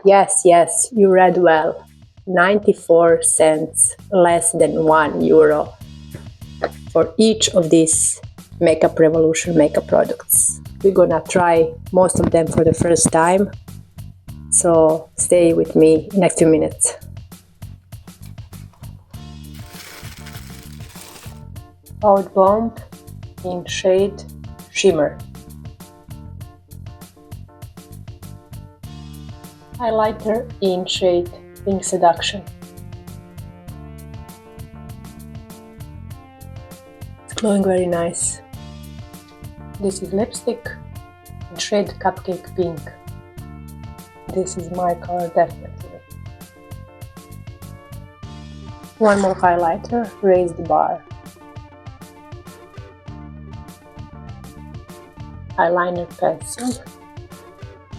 Yes, you read well. 94 cents, less than €1 for each of these Makeup Revolution makeup products. We're gonna try most of them for the first time, so stay with me in a few minutes. Cloud Bomb in shade Shimmer. Highlighter in shade Pink Seduction. It's glowing very nice. This is lipstick in shade Cupcake Pink. This is my color definitely. One more highlighter, Raise the Bar. Eyeliner pencil,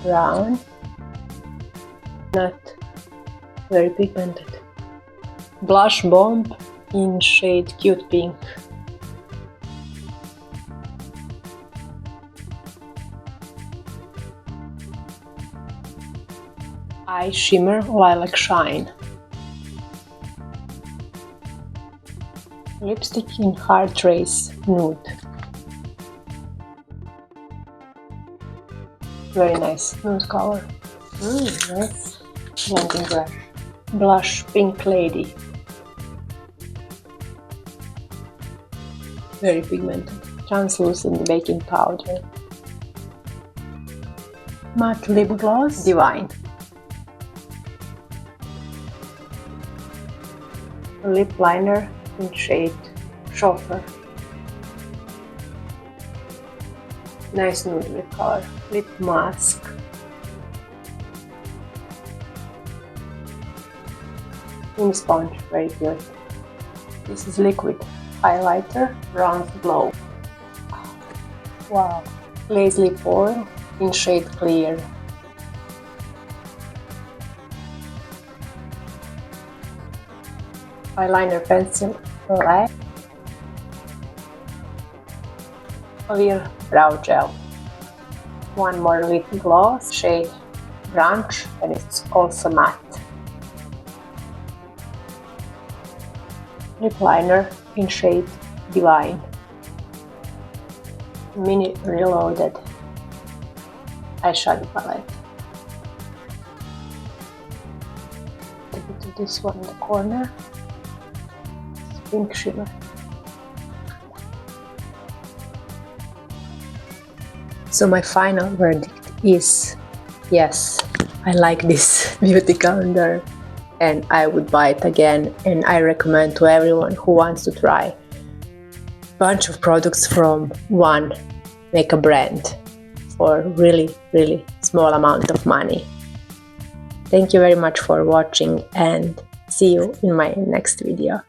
brown, not very pigmented. Blush Bomb in shade Cute Pink. Eye Shimmer Lilac Shine. Lipstick in Heart Race Nude. Very nice nude color. Nice. Blending brush. Blush Pink Lady. Very pigmented. Translucent baking powder. Matte lip gloss. Divine. Lip liner in shade Chauffeur. Nice nude lip color. Lip mask. In sponge, very good. This is liquid highlighter, Bronze Glow. Wow. Glaze lip oil in shade Clear. Eyeliner pencil, Black. Clear brow gel. One more lip gloss, shade Brunch, and it's also matte. Lip liner in shade Divine. Mini Reloaded eyeshadow palette. Put this one in the corner. It's Pink Shimmer. So my final verdict is yes, I like this beauty calendar and I would buy it again, and I recommend to everyone who wants to try a bunch of products from one makeup brand for really small amount of money. Thank you very much for watching and see you in my next video.